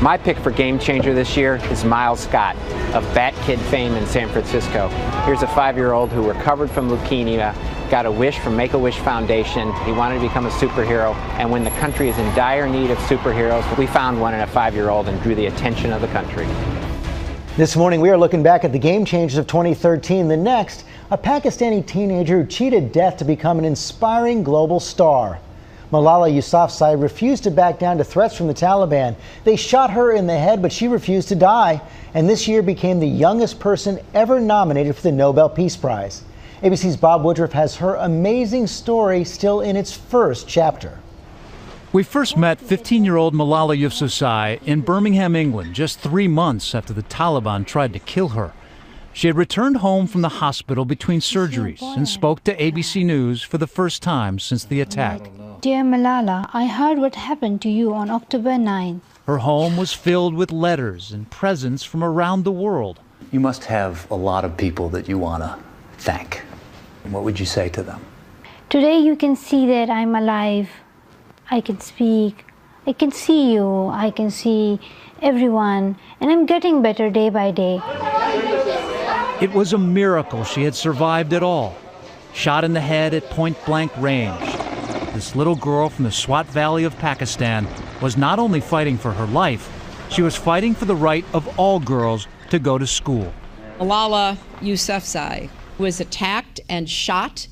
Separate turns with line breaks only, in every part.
My pick for game changer this year is Miles Scott of Bat Kid fame in San Francisco. Here's a 5-year-old who recovered from leukemia, got a wish from Make-A-Wish Foundation. He wanted to become a superhero, and when the country is in dire need of superheroes, we found one in a 5-year-old and drew the attention of the country.
This morning we are looking back at the game changers of 2013. The next, a Pakistani teenager who cheated death to become an inspiring global star. Malala Yousafza refused to back down to threats from the Taliban. They shot her in the head, but she refused to die, and this year became the youngest person ever nominated for the Nobel Peace Prize. ABC's Bob Woodruff has her amazing story still in its first chapter.
We first met 15-year-old Malala Yousafza in Birmingham, England, just 3 months after the Taliban tried to kill her. She had returned home from the hospital between surgeries and spoke to ABC News for the first time since the attack.
Dear Malala, I heard what happened to you on October 9th.
Her home was filled with letters and presents from around the world.
You must have a lot of people that you want to thank. What would you say to them?
Today you can see that I'm alive. I can speak. I can see you. I can see everyone. And I'm getting better day by day.
It was a miracle she had survived at all. Shot in the head at point-blank range. This little girl from the Swat Valley of Pakistan was not only fighting for her life, she was fighting for the right of all girls to go to school.
Malala Yousafza was attacked and shot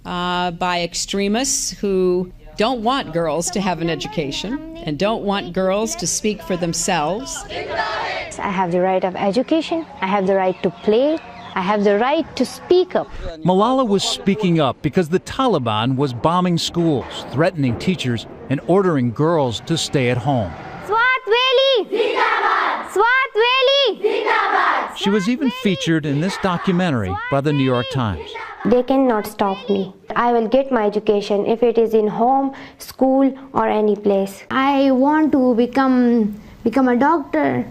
by extremists who don't want girls to have an education and don't want girls to speak for themselves.
I have the right of education. I have the right to play. I have the right to speak up.
Malala was speaking up because the Taliban was bombing schools, threatening teachers, and ordering girls to stay at home.
Swat Valley! Zindabad! Swat Valley! Zindabad!
She was even featured in this documentary by the New York Times.
They cannot stop me. I will get my education if it is in home, school, or any place.
I want to become a doctor.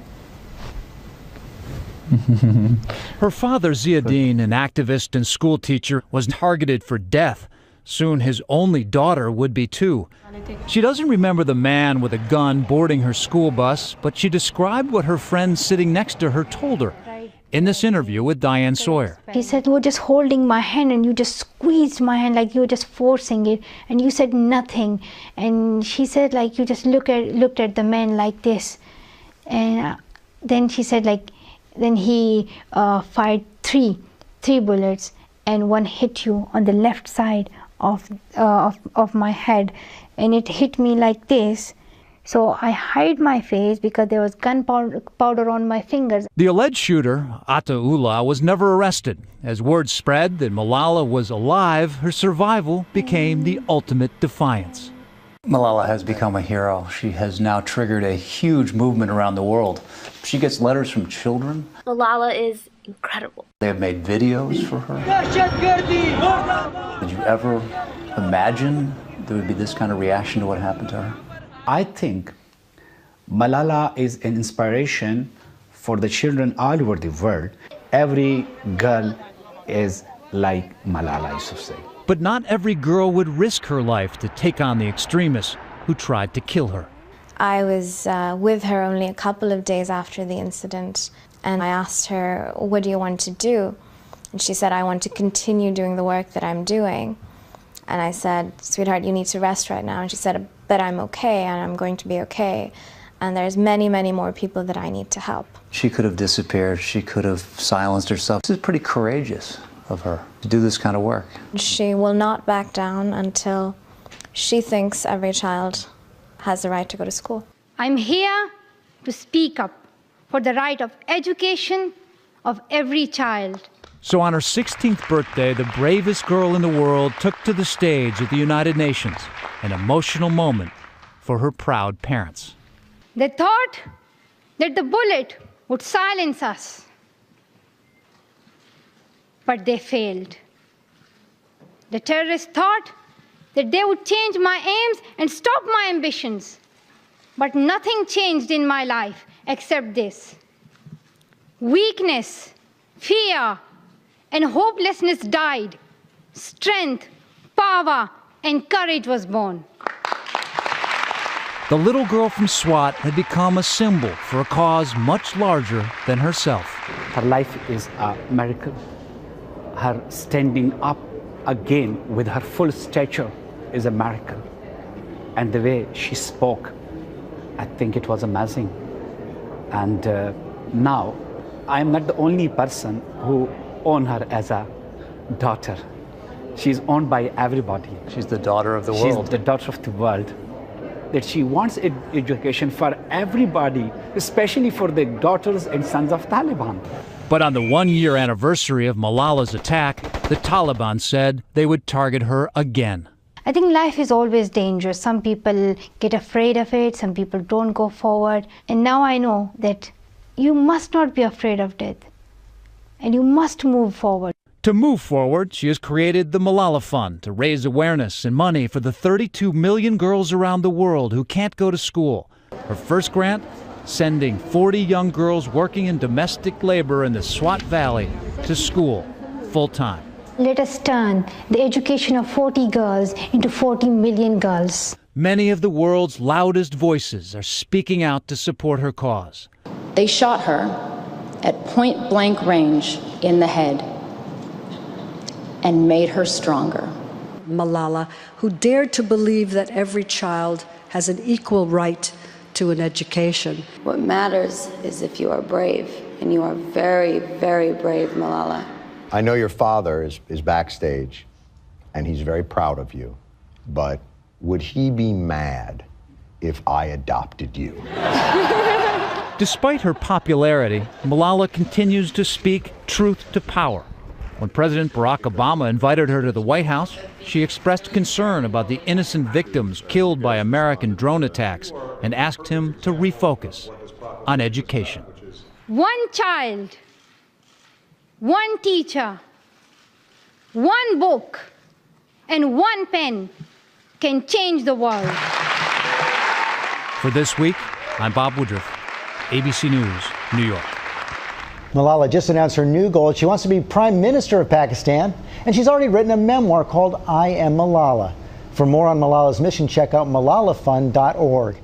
Her father, Ziauddin, an activist and school teacher, was targeted for death. Soon his only daughter would be too. She doesn't remember the man with a gun boarding her school bus, but she described what her friend sitting next to her told her in this interview with Diane Sawyer.
He said, you were just holding my hand and you just squeezed my hand like you were just forcing it, and you said nothing. And she said, like, you just looked at the man like this. And then she said, like, then he fired three bullets, and one hit you on the left side of my head, and it hit me like this. So I hid my face because there was gunpowder on my fingers.
The alleged shooter, Ataullah, was never arrested. As word spread that Malala was alive, her survival became the ultimate defiance.
Malala has become a hero. She has now triggered a huge movement around the world. She gets letters from children.
Malala is incredible.
They have made videos for her. Did you ever imagine there would be this kind of reaction to what happened to her?
I think Malala is an inspiration for the children all over the world. Every girl is like Malala Yousafza.
But not every girl would risk her life to take on the extremists who tried to kill her.
I was with her only a couple of days after the incident, and I asked her, what do you want to do? And she said, I want to continue doing the work that I'm doing. And I said, sweetheart, you need to rest right now. And she said, but I'm okay, and I'm going to be okay. And there's many, many more people that I need to help.
She could have disappeared. She could have silenced herself. This is pretty courageous of her to do this kind of work.
She will not back down until she thinks every child has the right to go to school.
I'm here to speak up for the right of education of every child.
So on her 16th birthday, the bravest girl in the world took to the stage at the United Nations, an emotional moment for her proud parents.
They thought that the bullet would silence us, but they failed. The terrorists thought that they would change my aims and stop my ambitions, but nothing changed in my life except this. Weakness, fear, and hopelessness died. Strength, power, and courage was born.
The little girl from Swat had become a symbol for a cause much larger than herself.
Her life is a miracle. Her standing up again with her full stature is a miracle. And the way she spoke, I think it was amazing. And now, I'm not the only person who own her as a daughter. She's owned by everybody.
She's the daughter of the world.
She's the daughter of the world. That she wants education for everybody, especially for the daughters and sons of Taliban.
But on the one-year anniversary of Malala's attack, the Taliban said they would target her again.
I think life is always dangerous. Some people get afraid of it, some people don't go forward. And now I know that you must not be afraid of death. And you must move forward.
To move forward, she has created the Malala Fund to raise awareness and money for the 32 million girls around the world who can't go to school. Her first grant, sending 40 young girls working in domestic labor in the Swat Valley to school full-time.
Let us turn the education of 40 girls into 40 million girls.
Many of the world's loudest voices are speaking out to support her cause.
They shot her at point-blank range in the head and made her stronger.
Malala, who dared to believe that every child has an equal right to an education.
What matters is if you are brave, and you are very, very brave, Malala.
I know your father is backstage, and he's very proud of you, but would he be mad if I adopted you?
Despite her popularity, Malala continues to speak truth to power. When President Barack Obama invited her to the White House, she expressed concern about the innocent victims killed by American drone attacks and asked him to refocus on education.
One child, one teacher, one book, and one pen can change the world.
For This Week, I'm Bob Woodruff, ABC News, New York.
Malala just announced her new goal. She wants to be Prime Minister of Pakistan, and she's already written a memoir called I Am Malala. For more on Malala's mission, check out malalafund.org.